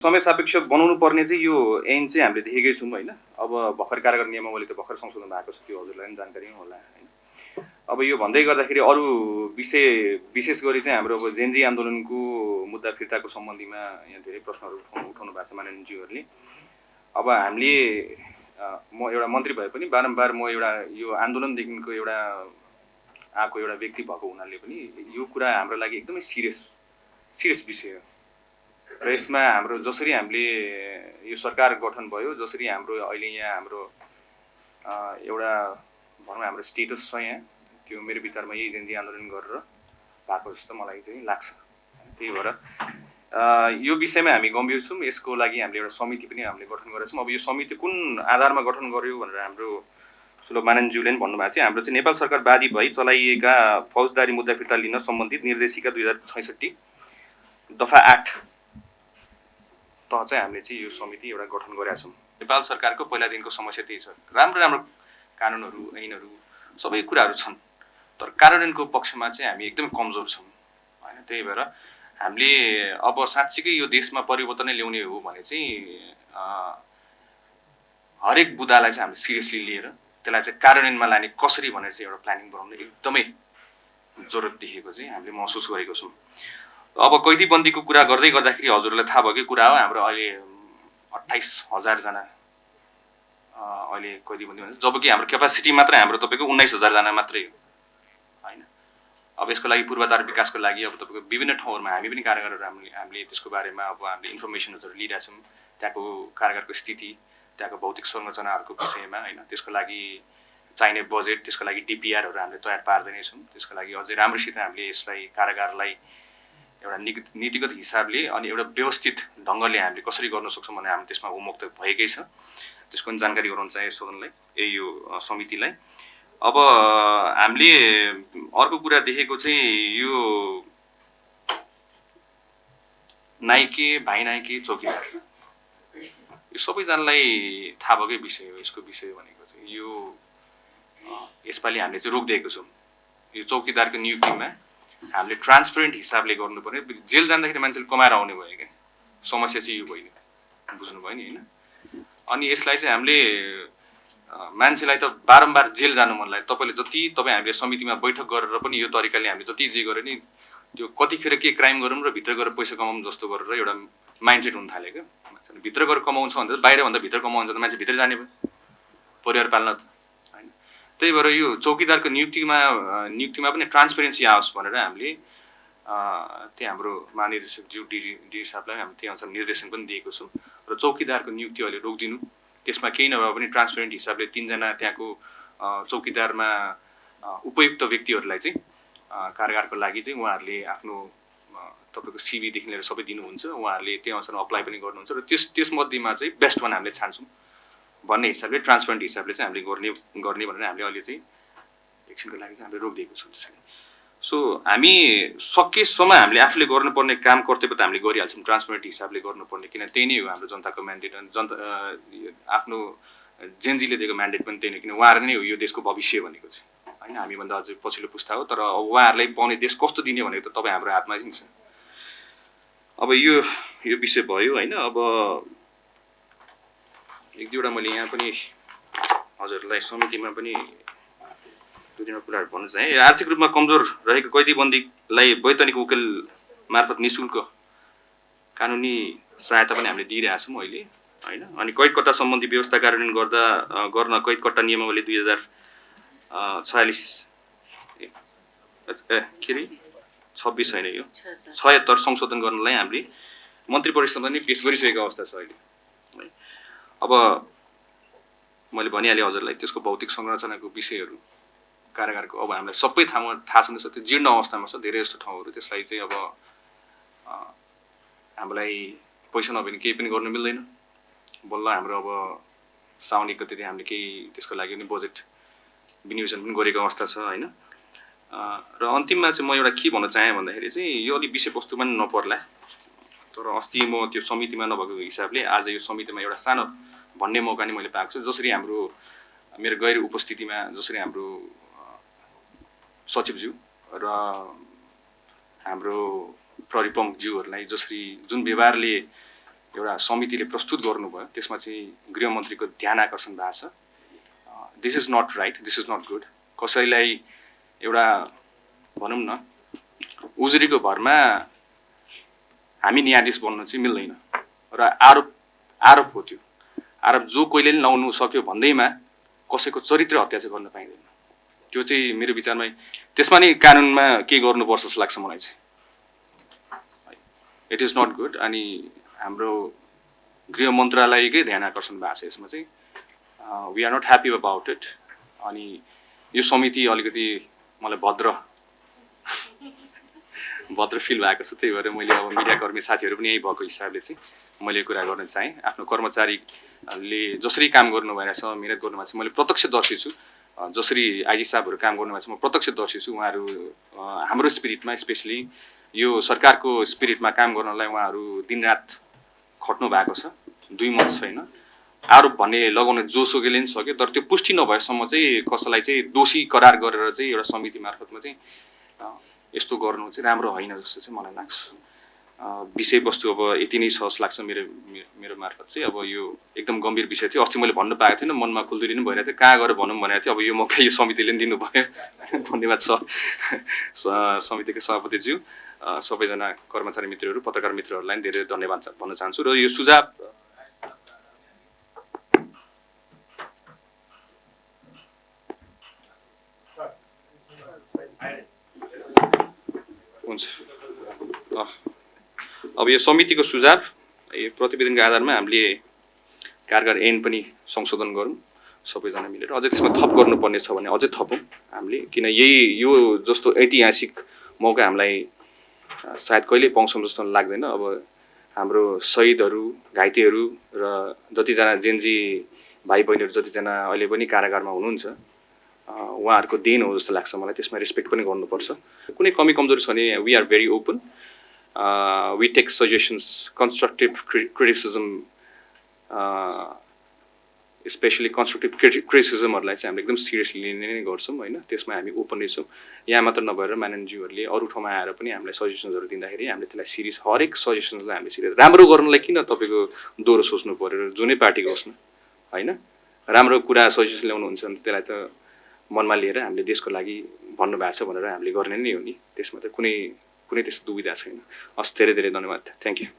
समय सापेक्ष बनाउनु पर्ने चाहिँ यो ऐन चाहिँ हामीले देखेकै छौँ होइन। अब भर्खर कारागार नियमावली त भर्खर संशोधन भएको छ, त्यो हजुरलाई पनि जानकारी होला होइन। अब यो भन्दै गर्दाखेरि अरू विषय विशेष गरी चाहिँ हाम्रो अब जेनजी आन्दोलनको मुद्दा फिर्ताको सम्बन्धीमा यहाँ धेरै प्रश्नहरू उठाउनु भएको छ माननीयज्यूहरूले। अब हामीले म एउटा मन्त्री भए पनि बारम्बार म एउटा यो आन्दोलनदेखिको एउटा आएको एउटा व्यक्ति भएको हुनाले पनि यो कुरा हाम्रो लागि एकदमै सिरियस विषय हो र यसमा हाम्रो जसरी हामीले यो सरकार गठन भयो, जसरी हाम्रो अहिले यहाँ हाम्रो एउटा भनौँ हाम्रो स्टेटस छ यहाँ, त्यो मेरो विचारमा यही जेनजी आन्दोलन गरेर भएको जस्तो मलाई चाहिँ लाग्छ। त्यही भएर यो विषयमा हामी गम्भीर छौँ। यसको लागि हामीले एउटा समिति पनि हामीले गठन गरेका छौँ। अब यो समिति कुन आधारमा गठन गर्यो भनेर हाम्रो सुलभ माननज्यूले पनि भन्नुभएको थियो। हाम्रो चाहिँ नेपाल सरकार बादी भई चलाइएका फौजदारी मुद्दा फिर्ता लिन सम्बन्धित निर्देशिका 2066 दफा 8 तह चाहिँ हामीले चाहिँ यो समिति एउटा गठन गरेका छौँ। नेपाल सरकारको पहिलादेखिको समस्या त्यही छ। राम्रो कानुनहरू ऐनहरू सबै कुराहरू छन्, तर कार्यान्वयनको पक्षमा चाहिँ हामी एकदमै कमजोर छौँ होइन। त्यही भएर हामीले अब साँच्चीकै यो देशमा परिवर्तनै ल्याउने हो भने चाहिँ हरेक बुदालाई चाहिँ हामीले सिरियसली लिएर त्यसलाई चाहिँ कार्यान्वयनमा लाने कसरी भनेर चाहिँ एउटा प्लानिङ बनाउनु एकदमै जरुरत देखेको चाहिँ हामीले महसुस गरेको छौँ। अब कैदीबन्दीको कुरा गर्दै गर्दाखेरि हजुरलाई थाहा भएकै कुरा हो, हाम्रो अहिले 28,000 जना अहिले कैदीबन्दी भन्छ, जबकि हाम्रो क्यापासिटी मात्र हाम्रो तपाईँको 19,000 जना मात्रै हो होइन। अब यसको लागि पूर्वाधार विकासको लागि अब तपाईँको विभिन्न ठाउँहरूमा हामी पनि कारागारहरू हामीले त्यसको बारेमा अब हामीले इन्फर्मेसनहरू लिइरहेका छौँ, त्यहाँको कारागारको स्थिति, त्यहाँको भौतिक संरचनाहरूको विषयमा होइन। त्यसको लागि चाहिने बजेट, त्यसको लागि डिपिआरहरू हामीले तयार पार्दै नै छौँ। त्यसको लागि अझै राम्रोसित हामीले यसलाई कारागारलाई एउटा नीतिगत हिसाबले अनि एउटा व्यवस्थित ढङ्गले हामीले कसरी गर्न सक्छौँ भने हामी त्यसमा उन्मुक्त भएकै छ। त्यसको पनि जानकारी गराउन चाहे सदनलाई यो समितिलाई। अब हामीले अर्को कुरा देखेको चाहिँ यो नाइके, भाइ नाइके, चौकीदार, यो सबैजनालाई थाहा भएकै विषय हो। यसको विषय भनेको चाहिँ यो यसपालि हामीले चाहिँ रोकिदिएको छौँ। यो चौकीदारको नियुक्तिमा हामीले ट्रान्सपेरेन्ट हिसाबले गर्नुपर्ने। जेल जाँदाखेरि मान्छेले कमाएर आउने भयो क्या, समस्या चाहिँ यो होइन, बुझ्नुभयो नि होइन। अनि यसलाई चाहिँ हामीले मान्छेलाई त बारम्बार जेल जानु मन लाग्यो। तपाईँ हामीले समितिमा बैठक गरेर पनि यो तरिकाले हामीले जति जे गरे नि त्यो कतिखेर के क्राइम गरौँ र भित्र गएर पैसा कमाउँ जस्तो गरेर एउटा माइन्डसेट हुन थाल्यो क्या। मान्छेले भित्र गएर कमाउँछ भने त बाहिरभन्दा भित्र कमाउँछ त मान्छे भित्र जाने भयो परिवार पाल्न त होइन। त्यही भएर यो चौकीदारको नियुक्तिमा पनि ट्रान्सपेरेन्सी आओस् भनेर हामीले त्यहाँ हाम्रो महानिर्देशक ज्यू डिजी साहबलाई हामी त्यही अनुसार निर्देशन पनि दिएको छौँ। र चौकीदारको नियुक्ति अहिले रोकिदिनु, त्यसमा केही नभए पनि ट्रान्सपेरेन्ट हिसाबले 3 जना त्यहाँको चौकीदारमा उपयुक्त व्यक्तिहरूलाई चाहिँ कारागारको लागि चाहिँ उहाँहरूले आफ्नो तपाईँको सिभीदेखि लिएर सबै दिनुहुन्छ। उहाँहरूले त्यो अनुसार अप्लाई पनि गर्नुहुन्छ र त्यसमध्येमा चाहिँ बेस्ट वान हामीले छान्छौँ भन्ने हिसाबले ट्रान्सपेरेन्ट हिसाबले चाहिँ हामीले गर्ने भनेर हामीले अहिले चाहिँ एकछिनको लागि चाहिँ हामीले रोकिदिएको छौँ त्यसरी। सो हामी सकेसम्म हामीले आफूले गर्नुपर्ने काम कर्तव्य त हामीले गरिहाल्छौँ ट्रान्सपेरेन्ट हिसाबले गर्नुपर्ने, किन त्यही नै हो हाम्रो जनताको म्यान्डेट। जनता आफ्नो जेनजीले दिएको म्यान्डेट पनि त्यही नै, किन उहाँहरू नै हो यो देशको भविष्य भनेको चाहिँ होइन। हामीभन्दा अझै पछिल्लो पुस्ता हो, तर उहाँहरूलाई पाउने देश कस्तो दिने भनेको त तपाईँ हाम्रो हातमा नै छ। अब यो विषय भयो होइन। अब एक दुईवटा मैले यहाँ पनि हजुरलाई समितिमा पनि दुईवटा कुराहरू भन्न चाहेँ। आर्थिक रूपमा कमजोर रहेको कैदीबन्दीलाई वैतनिक वकिल मार्फत निःशुल्क कानुनी सहायता पनि हामीले दिइरहेका छौँ अहिले होइन। अनि कैदकट्टा सम्बन्धी व्यवस्था कार्यान्वयन गर्न कैदकट्टा नियमावली 2046 के अरे 26 होइन यो 76 संशोधन गर्नलाई हामीले मन्त्री परिषदमा पनि पेश गरिसकेको अवस्था छ अहिले है। अब मैले भनिहालेँ हजुरलाई त्यसको भौतिक संरचनाको विषयहरू कारागारको अब हामीलाई सबै थाहा छँदैछ, त्यो जीर्ण अवस्थामा छ धेरै जस्तो ठाउँहरू। त्यसलाई चाहिँ अब हामीलाई पैसा नभए केही पनि गर्नु मिल्दैन। बल्ल हाम्रो अब साउन 1 गतेदेखि हामीले केही त्यसको लागि पनि बजेट विनियोजन पनि गरेको अवस्था छ होइन। र अन्तिममा चाहिँ म एउटा के भन्न चाहेँ भन्दाखेरि चाहिँ यो अलिक विषयवस्तुमा पनि नपर्ला, तर अस्ति म त्यो समितिमा नभएको हिसाबले आज यो समितिमा एउटा सानो भन्ने मौका नि मैले पाएको छु। जसरी हाम्रो मेरो गैर उपस्थितिमा जसरी हाम्रो सचिवज्यू र हाम्रो प्रहरी प्रमुखज्यूहरूलाई जसरी जुन व्यवहारले एउटा समितिले प्रस्तुत गर्नुभयो, त्यसमा चाहिँ गृहमन्त्रीको ध्यान आकर्षण भएको छ। This is not right, this is not good. कसैलाई एउटा भनौँ न उजुरीको भरमा हामी न्यायाधीश बन्नु चाहिँ मिल्दैन र आरोप हो त्यो। आरोप जो कोहीले पनि लाउनु सक्यो भन्दैमा कसैको चरित्र हत्या चाहिँ गर्न पाइँदैन। त्यो चाहिँ मेरो विचारमा त्यसमा नि कानुनमा के गर्नुपर्छ जस्तो लाग्छ मलाई चाहिँ। It is not good. अनि हाम्रो गृह मन्त्रालयकै ध्यान आकर्षण भएको छ यसमा चाहिँ। We are not happy about it. अनि यो समिति अलिकति मलाई भद्र फिल भएको छ। त्यही भएर मैले अब मिडियाकर्मी साथीहरू पनि यही भएको हिसाबले चाहिँ मैले कुरा गर्न चाहेँ। आफ्नो कर्मचारीले जसरी काम गर्नु भइरहेछ, मिहिनेत गर्नुभएको छ, मैले प्रत्यक्षदर्शी छु। जसरी आइजी साहबहरू काम गर्नुभएको छ म प्रत्यक्षदर्शी छु। उहाँहरू हाम्रो स्पिरिटमा, स्पेसली यो सरकारको स्पिरिटमा काम गर्नलाई उहाँहरू दिनरात खट्नु भएको छ। 2 मन्थ छैन। आरोप भन्ने लगाउन जोसुकैले पनि सक्यो, तर त्यो पुष्टि नभएसम्म चाहिँ कसैलाई चाहिँ दोषी करार गरेर चाहिँ एउटा समिति मार्फतमा चाहिँ यस्तो गर्नु चाहिँ राम्रो होइन जस्तो चाहिँ मलाई लाग्छ। विषयवस्तु अब यति नै छ जस्तो लाग्छ मेरो मार्फत चाहिँ। अब यो एकदम गम्भीर विषय थियो। अस्ति मैले भन्नु पाएको थिएन, मनमा खुल्दुरी पनि भइरहेको थियो, कहाँ गएर भनौँ भनेको थियो। अब यो मौका यो समितिले पनि दिनुभयो। धन्यवाद समितिको सभापतिज्यू, सबैजना कर्मचारी मित्रहरू, पत्रकार मित्रहरूलाई पनि धेरै धन्यवाद भन्न चाहन्छु। र यो सुझाव हुन्छ। अब यो समितिको सुझाव, यो प्रतिवेदनको आधारमा हामीले कारगर ऐन पनि संशोधन गरौँ सबैजना मिलेर। अझै त्यसमा थप गर्नुपर्ने छ भने अझै थपौँ हामीले, किन यो जस्तो ऐतिहासिक मौका हामीलाई सायद कहिले पाउँछौँ जस्तो लाग्दैन। अब हाम्रो शहीदहरू, घाइतेहरू र जतिजना जेनजी भाइ बहिनीहरू जतिजना अहिले पनि कारागारमा हुनुहुन्छ, उहाँहरूको देन हो जस्तो लाग्छ मलाई। त्यसमा रेस्पेक्ट पनि गर्नुपर्छ। कुनै कमी कमजोरी छ भने we are very open. We take suggestions, constructive criticism, specially constructive क्रिटिसिजमहरूलाई चाहिँ हामीले एकदम सिरियसली लिने नै गर्छौँ होइन। त्यसमा हामी ओपन नै छौँ। यहाँ मात्र नभएर माननीयज्यूहरूले अरू ठाउँमा आएर पनि हामीलाई सजेसन्सहरू दिँदाखेरि हामीले त्यसलाई सिरियस, हरेक सजेसन्सलाई हामीले सिरियस, राम्रो गर्नलाई किन तपाईँको दोहोरो सोच्नु पऱ्यो, जुनै पार्टीको होस् न होइन। राम्रो कुरा सजेसन ल्याउनुहुन्छ भने त्यसलाई त मनमा लिएर हामीले देशको लागि भन्नुभएको छ भनेर हामीले गर्ने नै हो नि। त्यसमा त कुनै त्यस्तो दुविधा छैन। हस्, धेरै धेरै धन्यवाद। Thank you.